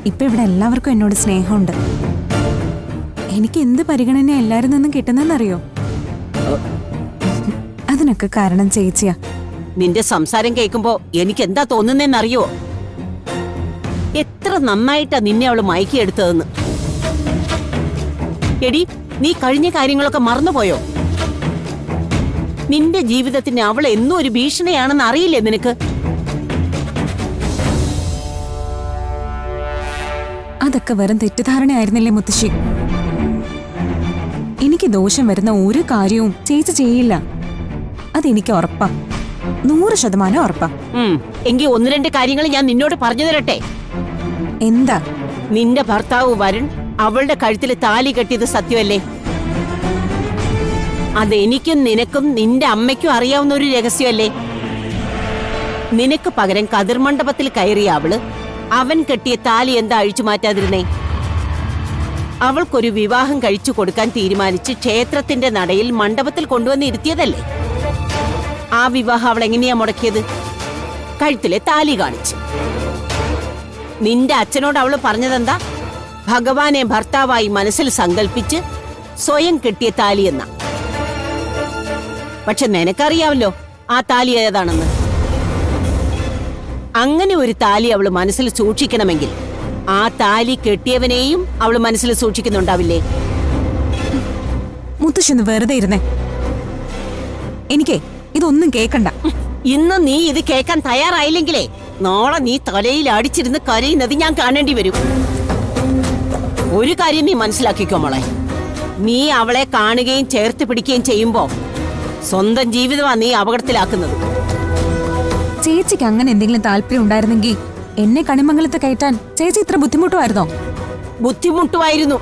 ഇപ്പൊ ഇവിടെ എല്ലാവർക്കും എന്നോട് സ്നേഹമുണ്ട്. എനിക്ക് എന്ത് പരിഗണന എല്ലാവരിൽ നിന്നും കിട്ടുന്നെന്നറിയോ? അതിനൊക്കെ കാരണം ചേച്ചിയാ. നിന്റെ സംസാരം കേൾക്കുമ്പോ എനിക്ക് എന്താ തോന്നുന്നേന്നറിയോ? എത്ര നന്നായിട്ടാ നിന്നെ അവള് മയക്കിയെടുത്തതെന്ന്. എടി, നീ കഴിഞ്ഞ കാര്യങ്ങളൊക്കെ മറന്നുപോയോ? നിന്റെ ജീവിതത്തിന് അവൾ എന്നും ഒരു ഭീഷണിയാണെന്ന് അറിയില്ലേ നിനക്ക്? അതൊക്കെ വെറും തെറ്റിദ്ധാരണയായിരുന്നില്ലേ മുത്തശ്ശി? എനിക്ക് ദോഷം വരുന്ന ഒരു കാര്യവും ചേച്ചി ചെയ്യില്ല. അതെനിക്ക് ഉറപ്പാ, 100% ഉറപ്പാ. എങ്കിൽ ഒന്ന് രണ്ട് കാര്യങ്ങൾ ഞാൻ നിന്നോട് പറഞ്ഞു തരട്ടെ. എന്താ? നിന്റെ ഭർത്താവ് വരുൺ അവളുടെ കഴുത്തിൽ താലി കെട്ടിയത് സത്യമല്ലേ? അതെനിക്കും നിനക്കും നിന്റെ അമ്മയ്ക്കും അറിയാവുന്ന ഒരു രഹസ്യമല്ലേ? നിനക്ക് പകരം കതിർമണ്ഡപത്തിൽ കയറിയ അവള് അവൻ കെട്ടിയ താലി എന്താ അഴിച്ചു മാറ്റാതിരുന്നേ? അവൾക്കൊരു വിവാഹം കഴിച്ചു കൊടുക്കാൻ തീരുമാനിച്ച് ക്ഷേത്രത്തിന്റെ നടയിൽ മണ്ഡപത്തിൽ കൊണ്ടുവന്ന് ഇരുത്തിയതല്ലേ? ആ വിവാഹം അവൾ എങ്ങനെയാ മുടക്കിയത്? കഴുത്തിലെ താലി കാണിച്ച്. നിന്റെ അച്ഛനോട് അവള് പറഞ്ഞതെന്താ? ഭഗവാനെ ഭർത്താവായി മനസ്സിൽ സങ്കല്പിച്ച് സ്വയം കെട്ടിയ താലി എന്ന. പക്ഷെ നിനക്കറിയാമല്ലോ ആ താലി ഏതാണെന്ന്. അങ്ങനെ ഒരു താലി അവള് മനസ്സിൽ സൂക്ഷിക്കണമെങ്കിൽ ആ താലി കെട്ടിയവനെയും അവള് മനസ്സിൽ സൂക്ഷിക്കുന്നുണ്ടാവില്ലേ? മുത്തശ്ശി വെറുതെ ഇരുന്നേ. എനിക്കേ ഇതൊന്നും കേക്കണ്ട. ഇന്ന് നീ ഇത് കേൾക്കാൻ തയ്യാറായില്ലെങ്കിലേ നാളെ നീ തലയിൽ അടിച്ചിരുന്ന് കരയുന്നത് ഞാൻ കാണേണ്ടി വരും. ഒരു കാര്യം നീ മനസ്സിലാക്കിക്കോ മോളെ, നീ അവളെ കാണുകയും ചേർത്ത് പിടിക്കുകയും ചെയ്യുമ്പോ സ്വന്തം ജീവിതമാ നീ അപകടത്തിലാക്കുന്നത്. ചേച്ചിക്ക് അങ്ങനെ എന്തെങ്കിലും താല്പര്യം ഉണ്ടായിരുന്നെങ്കിൽ എന്നെ കണിമംഗലത്ത് കയറ്റാൻ ചേച്ചി ഇത്ര ബുദ്ധിമുട്ടുമായിരുന്നോ? ബുദ്ധിമുട്ടുമായിരുന്നു.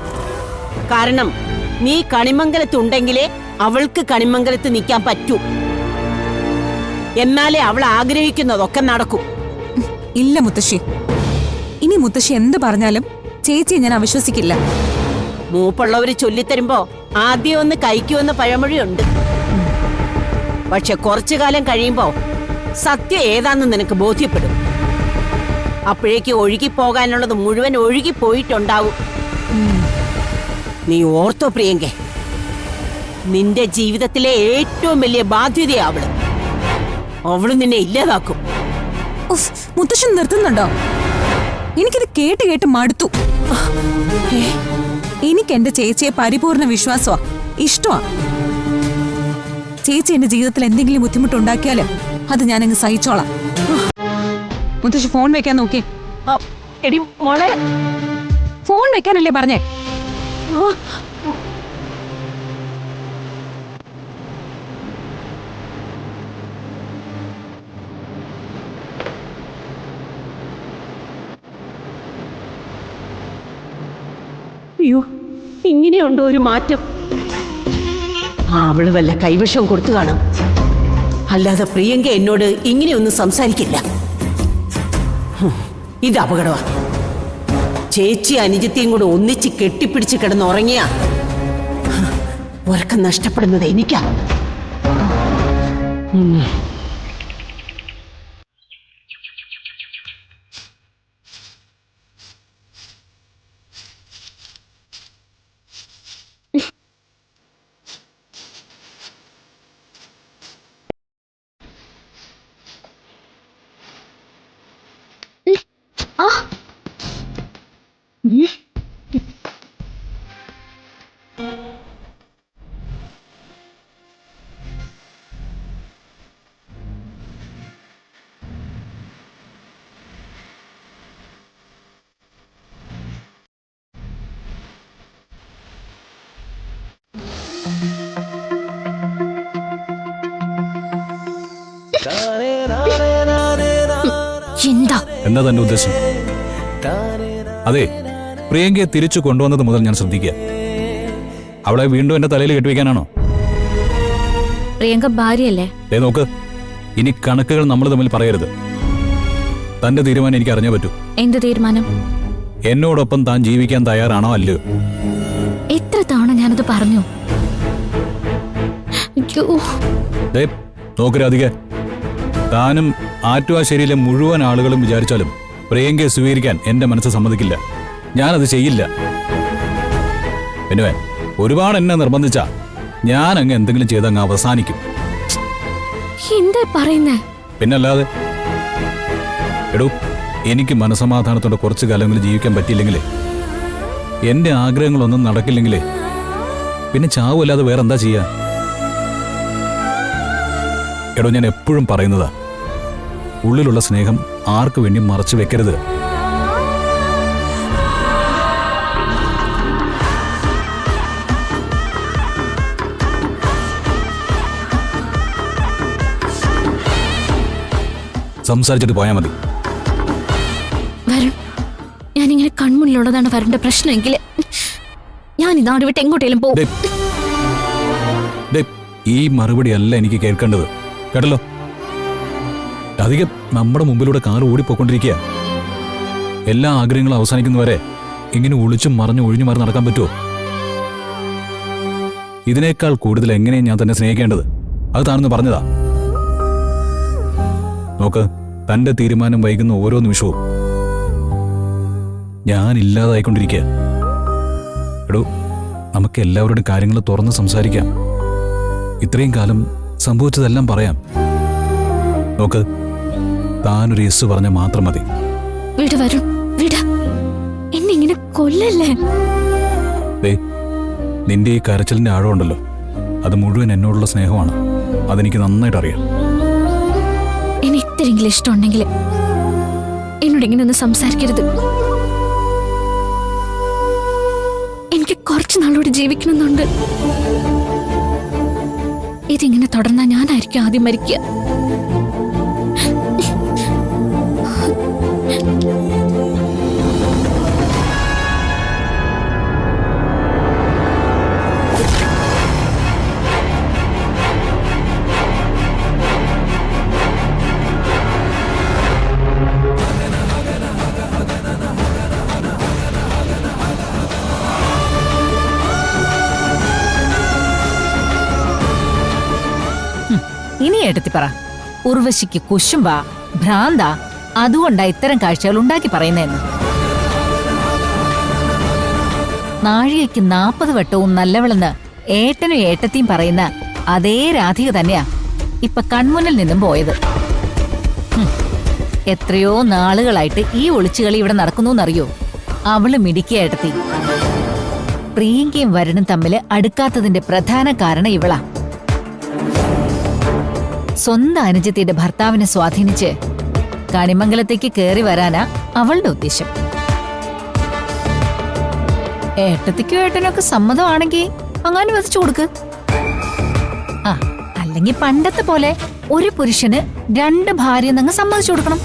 കാരണം നീ കണിമംഗലത്തുണ്ടെങ്കിലേ അവൾക്ക് കണിമംഗലത്ത് നിൽക്കാൻ പറ്റൂ. എന്നാലേ അവൾ ആഗ്രഹിക്കുന്നതൊക്കെ നടക്കൂ. ഇല്ല മുത്തശ്ശി, ഇനി മുത്തശ്ശി എന്ത് പറഞ്ഞാലും ചേച്ചിയെ ഞാൻ അവിശ്വസിക്കില്ല. മൂപ്പുള്ളവര് ചൊല്ലിത്തരുമ്പോ ആദ്യം ഒന്ന് കഴിക്കുമെന്ന പഴമൊഴിയുണ്ട്. പക്ഷെ കുറച്ചു കാലം കഴിയുമ്പോ സത്യം ഏതാന്ന് നിനക്ക് ബോധ്യപ്പെടും. അപ്പോഴേക്ക് ഒഴുകിപ്പോകാനുള്ളത് മുഴുവൻ ഒഴുകിപ്പോയിട്ടുണ്ടാവും. നീ ഓർത്തോ പ്രിയങ്കേ, നിന്റെ ജീവിതത്തിലെ ഏറ്റവും വലിയ ബാധ്യതയാവള്. അവള് നിന്നെ ഇല്ലാതാക്കും. മുത്തശ്ശി നിർത്തുന്നുണ്ടോ? എനിക്കിത് കേട്ട് കേട്ട് മടുത്തു. എനിക്ക് എന്റെ ചേച്ചിയെ പരിപൂർണ വിശ്വാസമാ, ഇഷ്ടമാ. ചേച്ചി എന്റെ ജീവിതത്തിൽ എന്തെങ്കിലും ബുദ്ധിമുട്ടുണ്ടാക്കിയാല് അത് ഞാനങ്ങ് സഹിച്ചോളാം. മുത്തശ്ശി ഫോൺ വെക്കാൻ നോക്കി. എടി മോളെ, ഫോൺ വെക്കാനല്ലേ പറഞ്ഞേ? അയ്യോ, ഇങ്ങനെയുണ്ടോ ഒരു മാറ്റം? അവള് വല്ല കൈവശം കൊടുത്തു കാണും. അല്ലാതെ പ്രിയങ്ക എന്നോട് ഇങ്ങനെയൊന്നും സംസാരിക്കില്ല. ഇത് അപകടമാ. ചേച്ചി അനുജത്തെയും കൂടെ ഒന്നിച്ച് കെട്ടിപ്പിടിച്ച് കിടന്നുറങ്ങിയ ഉറക്കം നഷ്ടപ്പെടുന്നത് എനിക്കാ. എന്താ തന്റെ ഉദ്ദേശം? അതെ, പ്രിയങ്കയെ തിരിച്ചു കൊണ്ടുവന്നത് മുതൽ ഞാൻ ശ്രദ്ധിക്കുക. അവളെ വീണ്ടും എന്റെ തലയിൽ കെട്ടിവെക്കാനാണോ? പ്രിയങ്ക ഭാര്യയല്ലേ? നോക്ക്, ഇനി കണക്കുകൾ നമ്മൾ തമ്മിൽ പറയരുത്. തന്റെ തീരുമാനം എനിക്ക് അറിഞ്ഞേ പറ്റൂ. എന്ത് തീരുമാനം? എന്നോടൊപ്പം താൻ ജീവിക്കാൻ തയ്യാറാണോ അല്ലയോ? എത്ര തവണ ഞാനത് പറഞ്ഞു. നോക്ക് രാധിക, താനും ആറ്റുവാശ്ശേരിയിലെ മുഴുവൻ ആളുകളും വിചാരിച്ചാലും പ്രിയങ്കയെ സ്വീകരിക്കാൻ എന്റെ മനസ്സ് സമ്മതിക്കില്ല. ഞാനത് ചെയ്യില്ല. പിന്നെ ഒരുപാട് എന്നെ നിർബന്ധിച്ചാ ഞാൻ അങ്ങ് എന്തെങ്കിലും ചെയ്തങ്ങ് അവസാനിക്കും. എന്താ പറയുന്നേ? പിന്നല്ലാതെ. എടോ, എനിക്ക് മനസമാധാനത്തോടെ കുറച്ചു കാലങ്ങളിൽ ജീവിക്കാൻ പറ്റിയില്ലെങ്കിലേ, എന്റെ ആഗ്രഹങ്ങളൊന്നും നടക്കില്ലെങ്കിലേ, പിന്നെ ചാവുമല്ലാതെ വേറെ എന്താ ചെയ്യാ? എടോ, ഞാൻ എപ്പോഴും പറയുന്നതാ, ഉള്ളിലുള്ള സ്നേഹം ആർക്കു വേണ്ടി മറച്ചു വെക്കരുത്. സംസാരിച്ചിട്ട് പോയാൽ മതി. വരുൺ, ഞാനിങ്ങനെ കൺമുന്നിലുള്ളതാണ് വരുണിന്റെ പ്രശ്നമെങ്കിൽ ഞാൻ ഈ നാട് വിട്ട് എങ്ങോട്ടേലും പോകും. ഈ മറുപടി അല്ല എനിക്ക് കേൾക്കേണ്ടത്, കേട്ടല്ലോ? അധികം നമ്മുടെ മുമ്പിലൂടെ കാർ ഓടിപ്പോയിക്കൊണ്ടിരിക്കുക. എല്ലാ ആഗ്രഹങ്ങളും അവസാനിക്കുന്നവരെ ഇങ്ങനെ ഒളിച്ചും മറഞ്ഞു ഒഴിഞ്ഞു മാറി നടക്കാൻ പറ്റുമോ? ഇതിനേക്കാൾ കൂടുതൽ എങ്ങനെയും ഞാൻ തന്നെ സ്നേഹിക്കേണ്ടത്, അത് താനെന്ന് പറഞ്ഞതാ. നോക്ക്, തന്റെ തീരുമാനം വൈകുന്ന ഓരോ നിമിഷവും ഞാൻ ഇല്ലാതായിക്കൊണ്ടിരിക്കുക. എടോ, നമുക്ക് എല്ലാവരുടെയും കാര്യങ്ങൾ തുറന്ന് സംസാരിക്കാം. ഇത്രയും കാലം സംഭവിച്ചതെല്ലാം പറയാം. നോക്ക്, താനൊരു യെസ് പറഞ്ഞ മാത്രം മതി. വിട വരുൺ, വിട. എന്നെ ഇങ്ങനെ കൊല്ലല്ലേ. നിന്റെ ഈ കരച്ചിലിന്റെ ആഴമുണ്ടല്ലോ, അത് മുഴുവൻ എന്നോടുള്ള സ്നേഹമാണ്. അതെനിക്ക് നന്നായിട്ട് അറിയാം. എന്നെ ഇത്രയെങ്കിലും ഇഷ്ടമുണ്ടെങ്കിൽ എന്നോട് ഇങ്ങനെ ഒന്ന് സംസാരിക്കരുത്. എനിക്ക് കുറച്ചു നാളോട് ജീവിക്കണമെന്നുണ്ട്. ഇതിങ്ങനെ തുടർന്നാൽ ഞാനായിരിക്കും ആദ്യം മരിക്കുക. ഇനി എടുത്തി പറ, ഉർവശിക്ക് കുശുംബ ഭ്രാന്ത, അതുകൊണ്ടാ ഇത്തരം കാഴ്ചകൾ ഉണ്ടാക്കി പറയുന്നതെന്ന്. നാഴികയ്ക്ക് 40 വട്ടവും നല്ലവളെന്ന് ഏട്ടനും ഏട്ടത്തിയും പറയുന്ന അതേ രാധിക തന്നെയാ ഇപ്പൊ കൺമുന്നിൽ നിന്നും പോയത്. എത്രയോ നാളുകളായിട്ട് ഈ ഒളിച്ചുകളി ഇവിടെ നടക്കുന്നറിയോ? അവള് മിടിക്കുക ഏട്ടത്തി. പ്രിയങ്കയും വരുണും തമ്മിൽ അടുക്കാത്തതിന്റെ പ്രധാന കാരണം ഇവളാ. സ്വന്തം അനുജത്തിയുടെ ഭർത്താവിനെ സ്വാധീനിച്ച് കണിമംഗലത്തേക്ക് കയറി വരാനാ അവളുടെ ഉദ്ദേശം. ഏട്ടത്തിക്കും ഏട്ടനൊക്കെ സമ്മതമാണെങ്കിൽ അങ്ങനെ വധിച്ചു കൊടുക്ക്. ആ, അല്ലെങ്കിൽ പണ്ടത്തെ പോലെ ഒരു പുരുഷന് 2 ഭാര്യയെന്നങ്ങ് സമ്മതിച്ചു കൊടുക്കണം.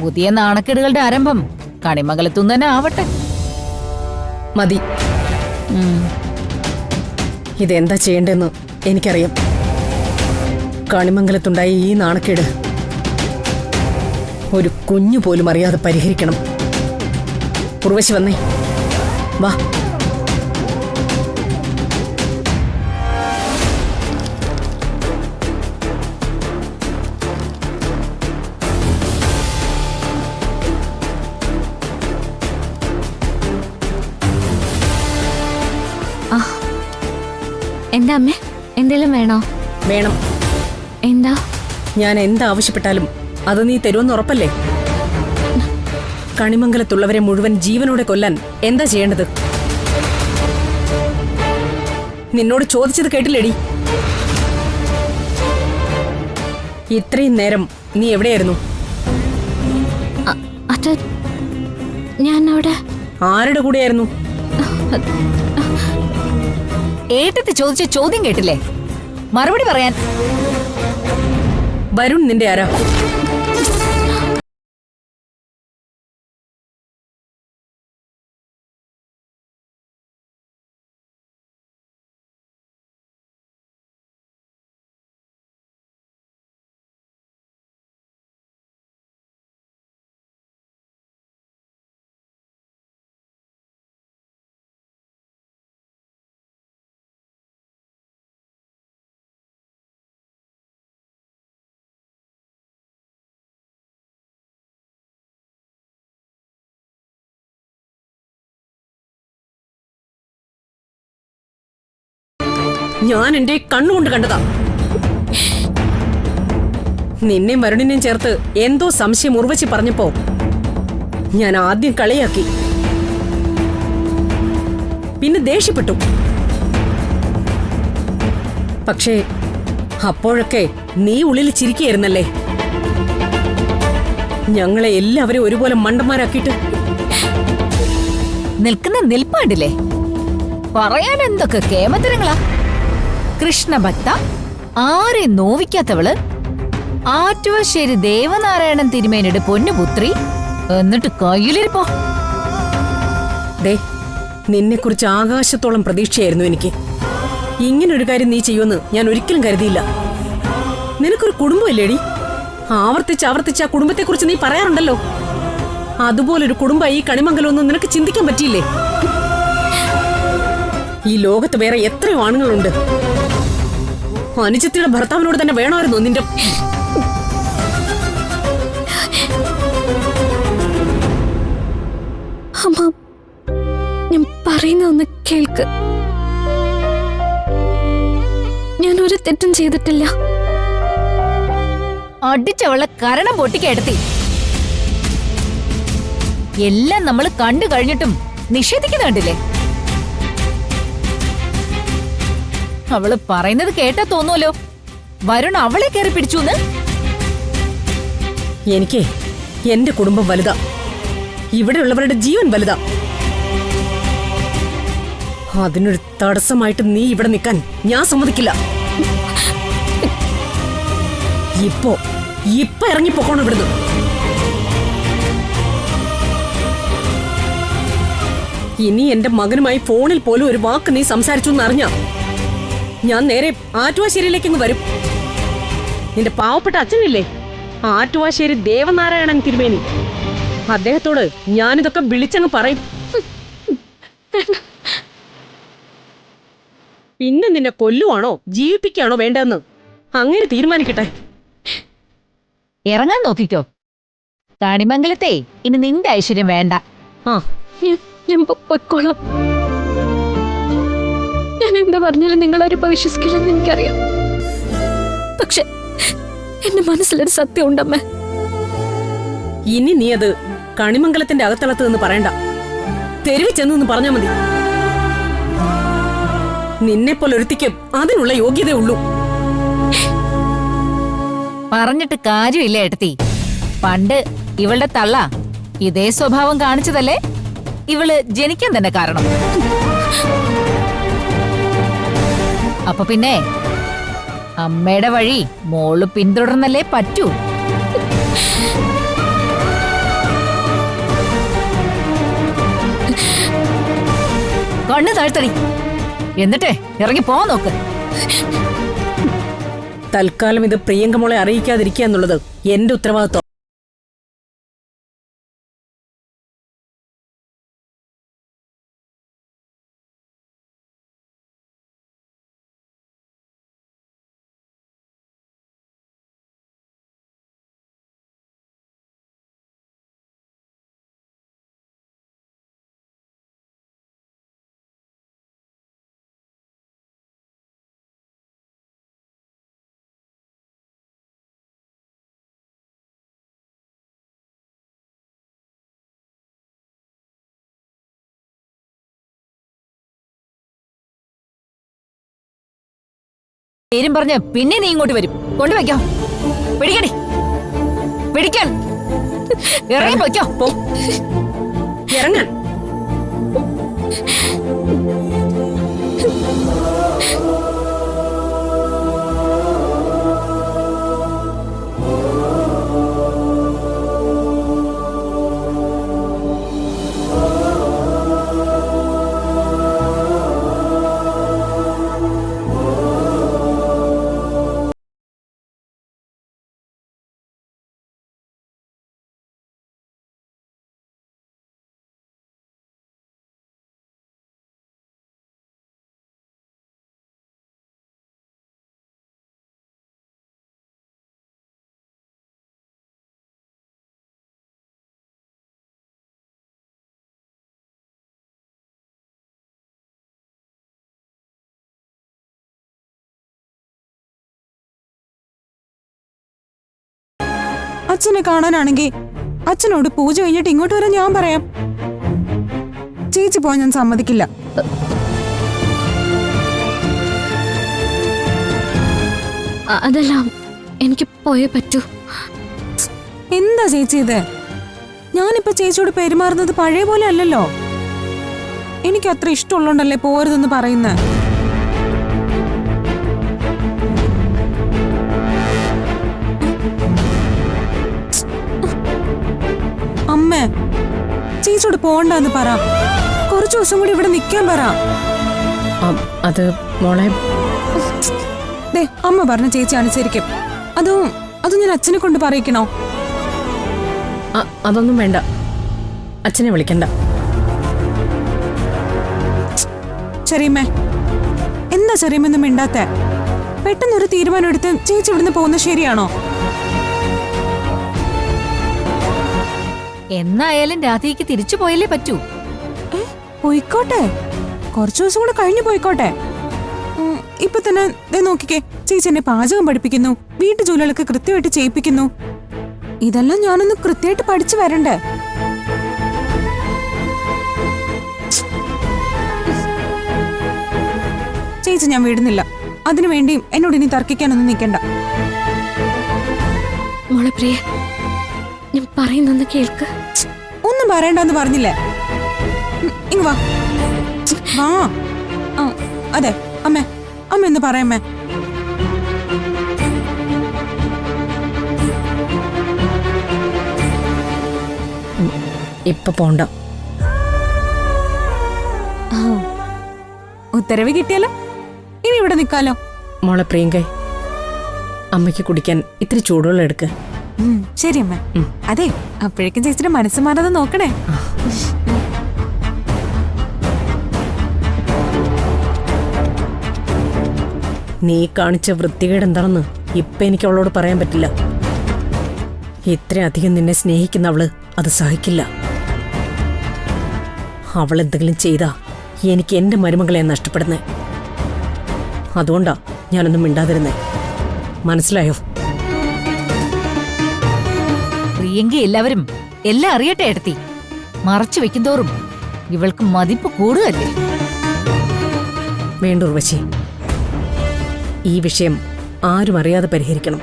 പുതിയ നാണക്കേടുകളുടെ ആരംഭം കണിമംഗലത്തുനിന്ന് തന്നെ ആവട്ടെ. മതി. ഇതെന്താ ചെയ്യേണ്ടെന്ന് എനിക്കറിയാം. കണിമംഗലത്തുണ്ടായ ഈ നാണക്കേട് ഒരു കുഞ്ഞു പോലും അറിയാതെ പരിഹരിക്കണം. ഉർവശി വന്നേ, വാ. എന്താ അമ്മേ, എന്തേലും വേണോ? വേണം. എന്താ? ഞാൻ എന്താവശ്യപ്പെട്ടാലും അത് നീ തരുമെന്ന് ഉറപ്പല്ലേ? കണിമംഗലത്തുള്ളവരെ മുഴുവൻ ജീവനോടെ കൊല്ലാൻ എന്താ ചെയ്യേണ്ടത്? നിന്നോട് ചോദിച്ചത് കേട്ടില്ലേടി? ഇത്രയും നേരം നീ എവിടെയായിരുന്നു? അത് ഞാൻ അവിടെ. ആരുടെ കൂടെയായിരുന്നു? ഏട്ടത്തി ചോദിച്ച ചോദ്യം കേട്ടില്ലേ? മറുപടി പറയാൻ. വരുൺ നിന്റെ ആരാ? ഞാൻ എന്റെ കണ്ണുകൊണ്ട് കണ്ടതാ. നിന്നെയും വരുണിനെയും ചേർത്ത് എന്തോ സംശയം ഉർവശി പറഞ്ഞപ്പോ ഞാൻ ആദ്യം കളിയാക്കി, പിന്നെ ദേഷ്യപ്പെട്ടു. പക്ഷേ അപ്പോഴൊക്കെ നീ ഉള്ളിൽ ചിരിക്കുകയായിരുന്നല്ലേ, ഞങ്ങളെ എല്ലാവരും ഒരുപോലെ മണ്ടന്മാരാക്കിയിട്ട്. നിൽക്കുന്ന നിൽപ്പാണ്ടില്ലേ, പറയാൻ എന്തൊക്കെ കേമത്തരങ്ങളാ. കൃഷ്ണഭക്ത, ആരെ നോവിക്കാത്തവള്, ആറ്റുവശ്ശേരി ദേവനാരായണൻ തിരുമേനിയുടെ പൊന്നുപുത്രി, എന്നിട്ട് കയ്യിലിരിപ്പോ. ദേ, നിന്നെക്കുറിച്ച് ആകാശത്തോളം പ്രതീക്ഷയായിരുന്നു എനിക്ക്. ഇങ്ങനൊരു കാര്യം നീ ചെയ്യുമെന്ന് ഞാൻ ഒരിക്കലും കരുതിയില്ല. നിനക്കൊരു കുടുംബമില്ലേടി? ആവർത്തിച്ച് ആ കുടുംബത്തെക്കുറിച്ച് നീ പറയാറുണ്ടല്ലോ. അതുപോലൊരു കുടുംബം ഈ കണിമംഗലമൊന്നും നിനക്ക് ചിന്തിക്കാൻ പറ്റിയില്ലേ? ഈ ലോകത്ത് വേറെ എത്രയോ ആണുങ്ങളുണ്ട്. അനുജത്തിയുടെ ഭർത്താവിനോട് തന്നെ വേണമായിരുന്നു നിന്റെ. അമ്മ, ഞാൻ പറയുന്നതൊന്ന് കേൾക്ക്. ഞാൻ ഒരു തെറ്റും ചെയ്തിട്ടില്ല. അടിച്ചവളെ കരണം പൊട്ടിക്കെടുത്തി. എല്ലാം നമ്മൾ കണ്ടു കഴിഞ്ഞിട്ടും നിഷേധിക്കുന്നുണ്ടില്ലേ? അവള് പറയുന്നത് കേട്ടാ തോന്നുമല്ലോ വരുൺ അവളെ കയറി പിടിച്ചൂന്ന്. എനിക്ക് എന്റെ കുടുംബം വലുതാ, ഇവിടെയുള്ളവരുടെ ജീവൻ വലുതാ. അതിനൊരു തടസ്സമായിട്ട് നീ ഇവിടെ നിൽക്കാൻ ഞാൻ സമ്മതിക്കില്ല. ഇപ്പൊ ഇറങ്ങിപ്പോക്കണം ഇവിടുന്ന്. ഇനി എന്റെ മകനുമായി ഫോണിൽ പോലും ഒരു വാക്ക് നീ സംസാരിച്ചു എന്നറിഞ്ഞ ഞാൻ നേരെ ആറ്റുവാശ്ശേരിയിലേക്ക് വരും. നിന്റെ പാവപ്പെട്ട അച്ഛനില്ലേ, ആറ്റുവാശ്ശേരി ദേവനാരായണൻ തിരുമേനി, അദ്ദേഹത്തോട് ഞാനിതൊക്കെ വിളിച്ചങ്ങ് പറയും. പിന്നെ നിന്നെ കൊല്ലുവാണോ ജീവിപ്പിക്കുകയാണോ വേണ്ടെന്ന് അങ്ങനെ തീരുമാനിക്കട്ടെ. ഇറങ്ങാൻ നോക്കിക്കോ. കണിമംഗലത്തെ ഇനി നിന്റെ ഐശ്വര്യം വേണ്ട. ആ, ഞാൻ പൊയ്ക്കോളാം. ഞാൻ എന്താ പറഞ്ഞാലും നിങ്ങളാരും വിശ്വസിക്കില്ലെന്ന് എനിക്കറിയാം. പക്ഷെ എന്റെ മനസ്സിലൊരു സത്യം ഉണ്ടമ്മേ. ഇനി നീ അത് കണിമംഗലത്തിന്റെ അകത്തളത്ത് നിന്ന് പറയണ്ട, തെരുവിൽ ചെന്ന് പറഞ്ഞാ മതി. നിന്നെപ്പോലെ ഒരുത്തിക്ക് അതിനുള്ള യോഗ്യതയേ ഉള്ളൂ. പറഞ്ഞിട്ട് കാര്യമില്ല ഏട്ടത്തി. പണ്ട് ഇവളുടെ തള്ള ഇതേ സ്വഭാവം കാണിച്ചതല്ലേ ഇവള് ജനിക്കാൻ തന്നെ കാരണം. അപ്പൊ പിന്നെ അമ്മയുടെ വഴി മോള് പിന്തുടർന്നല്ലേ പറ്റൂ. കണ്ണു താഴ്ത്തടി, എന്നിട്ടേ ഇറങ്ങി പോവാൻ നോക്ക്. തൽക്കാലം ഇത് പ്രിയങ്കമോളെ അറിയിക്കാതിരിക്കുക എന്നുള്ളത് എന്റെ ഉത്തരവാദിത്വം. പേരും പറഞ്ഞ് പിന്നെ നീ ഇങ്ങോട്ട് വരും. കൊണ്ടുവയ്ക്കോ, പിടിക്കടി, പിടിക്കാൻ ഇറങ്ങി പോയിക്കോ. ഇറങ്ങാൻ അച്ഛനെ കാണാനാണെങ്കിൽ അച്ഛനോട് പൂജ കഴിഞ്ഞിട്ട് ഇങ്ങോട്ട് വരാൻ ഞാൻ പറയാം. ചേച്ചി പോവാൻ ഞാൻ സമ്മതിക്കില്ല. അതല്ല, എനിക്ക് പോയേ പറ്റൂ. എന്താ ചേച്ചി ഇത്? ഞാനിപ്പോ ചേച്ചിയോട് പെരുമാറുന്നത് പഴയ പോലെ അല്ലല്ലോ. എനിക്ക് അത്ര ഇഷ്ടമുള്ളോണ്ടല്ലേ പോരുതെന്ന് പറയുന്നത്. അമ്മേ, ചേച്ചിയോട് പോണ്ടെന്ന് പറ. കുറച്ചു ദിവസം കൂടി ഇവിടെ നിൽക്കാൻ പറ. അത് മോളെ, ദേ അമ്മ പറഞ്ഞ ചേച്ചി അനുസരിക്കും. അതും ഞാൻ അച്ഛനെ കൊണ്ട് പറയിക്കണോ? അതൊന്നും വേണ്ട, അച്ഛനെ വിളിക്കണ്ട. ചെറിയമ്മേ, എന്താ ചെറിയമ്മൊന്നും മിണ്ടാത്ത? പെട്ടെന്നൊരു തീരുമാനം എടുത്ത് ചേച്ചി ഇവിടുന്ന് പോകുന്നത് ശരിയാണോ? എന്നായാലും രാധയ്ക്ക് തിരിച്ചു പോയല്ലേ പറ്റൂ. പോയിക്കോട്ടെ, കുറച്ചു ദിവസം കൂടെ കഴിഞ്ഞു പോയിക്കോട്ടെ. ഇപ്പൊ തന്നെ ദേ നോക്കിക്കേ, ചേച്ചി എന്നെ പാചകം പഠിപ്പിക്കുന്നു, വീട്ടു ജോലികളൊക്കെ കൃത്യമായിട്ട് ചെയ്യിപ്പിക്കുന്നു. ഇതെല്ലാം ഞാനൊന്ന് കൃത്യമായിട്ട് പഠിച്ചു വരണ്ടേ? ചേച്ചി ഞാൻ വിടുന്നില്ല. അതിനുവേണ്ടി എന്നോട് ഇനി തർക്കിക്കാനൊന്നും നിൽക്കണ്ട. മോളെ പ്രിയ, ഞാൻ പറയുന്നൊന്ന് കേൾക്ക്. ഒന്നും പറയണ്ടെന്ന് പറഞ്ഞില്ലേ? ഇങ്ങ് വാ. അതെ അമ്മേ, അമ്മ എന്ന് പറയമ്മേ. ഇപ്പൊ പോണ്ട. ഉത്തരവ് കിട്ടിയാലോ, ഇനി ഇവിടെ നിക്കാലോ. മോളെ പ്രിയങ്കേ, അമ്മയ്ക്ക് കുടിക്കാൻ ഇത്തിരി ചൂടുവെള്ളം എടുക്ക്. ശരി അമ്മ. അതെ, അപ്പോഴേക്കും ചേച്ചിയുടെ മനസ്സ് മാറാതെ നോക്കണേ. നീ കാണിച്ച വൃത്തികേട് എന്താണെന്ന് ഇപ്പൊ എനിക്ക് അവളോട് പറയാൻ പറ്റില്ല. ഇത്രയധികം നിന്നെ സ്നേഹിക്കുന്ന അവള് അത് സഹിക്കില്ല. അവൾ എന്തെങ്കിലും ചെയ്താ എനിക്ക് എന്റെ മരുമകളെ നഷ്ടപ്പെടുന്നേ. അതുകൊണ്ടാ ഞാനൊന്നും മിണ്ടാതിരുന്നേ. മനസ്സിലായോ? പ്രിയങ്കി എല്ലാവരും എല്ലാം അറിയട്ടെ എടുത്തി. മറച്ചു വെക്കുന്തോറും ഇവൾക്ക് മതിപ്പ് കൂടുകയല്ലേ. വേണ്ട ഉർവശി, ഈ വിഷയം ആരും അറിയാതെ പരിഹരിക്കണം.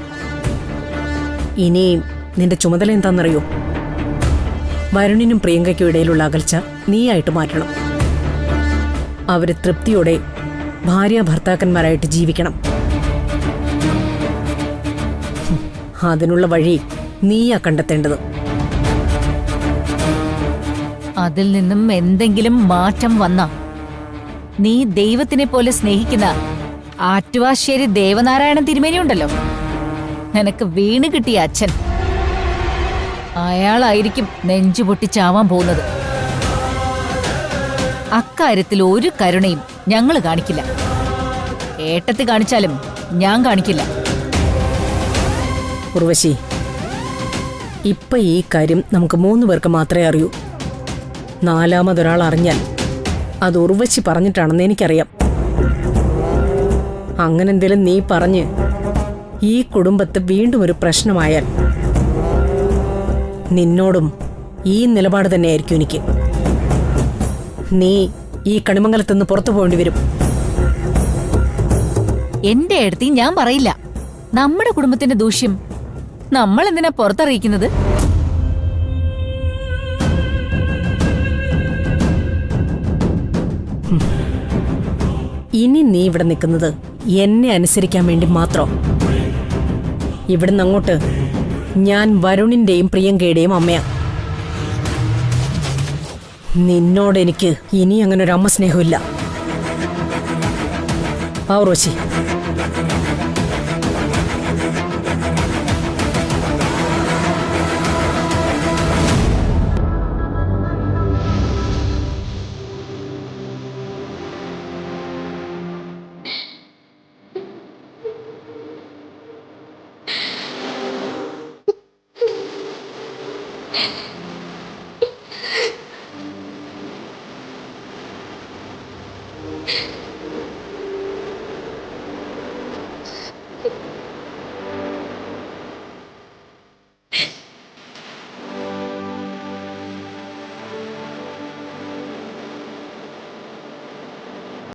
ഇനി നിന്റെ ചുമതല എന്താണെന്നറിയോ? വരുണിനും പ്രിയങ്കയ്ക്കും ഇടയിലുള്ള അകൽച്ച നീയായിട്ട് മാറ്റണം. അവര് തൃപ്തിയോടെ ഭാര്യ ഭർത്താക്കന്മാരായിട്ട് ജീവിക്കണം. അതിനുള്ള വഴി നീയാ കണ്ടെത്തേണ്ടത്. അതിൽ നിന്നും എന്തെങ്കിലും മാറ്റം വന്ന നീ ദൈവത്തിനെ പോലെ സ്നേഹിക്കുന്ന ആറ്റുവാശ്ശേരി ദേവനാരായണൻ തിരുമേനി ഉണ്ടല്ലോ, നിനക്ക് വീണ് കിട്ടിയ അച്ഛൻ, അയാളായിരിക്കും നെഞ്ചു പൊട്ടിച്ചാവാൻ പോകുന്നത്. അക്കാര്യത്തിൽ ഒരു കരുണയും ഞങ്ങൾ കാണിക്കില്ല. ഏട്ടത്തി കാണിച്ചാലും ഞാൻ കാണിക്കില്ല. ഉർവശി, ഇപ്പൊ ഈ കാര്യം നമുക്ക് 3 പേർക്ക് മാത്രമേ അറിയൂ. 4ാമതൊരാൾ അറിഞ്ഞാൽ അത് ഉർവശി പറഞ്ഞിട്ടാണെന്ന് എനിക്കറിയാം. അങ്ങനെ എന്തെങ്കിലും നീ പറഞ്ഞ് ഈ കുടുംബത്ത് വീണ്ടും ഒരു പ്രശ്നമായാൽ നിന്നോടും ഈ നിലപാട് തന്നെയായിരിക്കും എനിക്ക്. നീ ഈ കണിമംഗലത്തുനിന്ന് പുറത്തു പോകേണ്ടി വരും. എന്റെ അടുത്ത് ഞാൻ പറയില്ല. നമ്മുടെ കുടുംബത്തിന്റെ ദൂഷ്യം നമ്മൾ എന്തിനാ പുറത്തറിയിക്കുന്നത്? ഇനി നീ ഇവിടെ നിൽക്കുന്നത് എന്നെ അനുസരിക്കാൻ വേണ്ടി മാത്രം. ഇവിടുന്ന് അങ്ങോട്ട് ഞാൻ വരുണിന്റെയും പ്രിയങ്കയുടെയും അമ്മയാ. നിന്നോട് എനിക്ക് ഇനി അങ്ങനെ ഒരു അമ്മ സ്നേഹമില്ല. റോശി,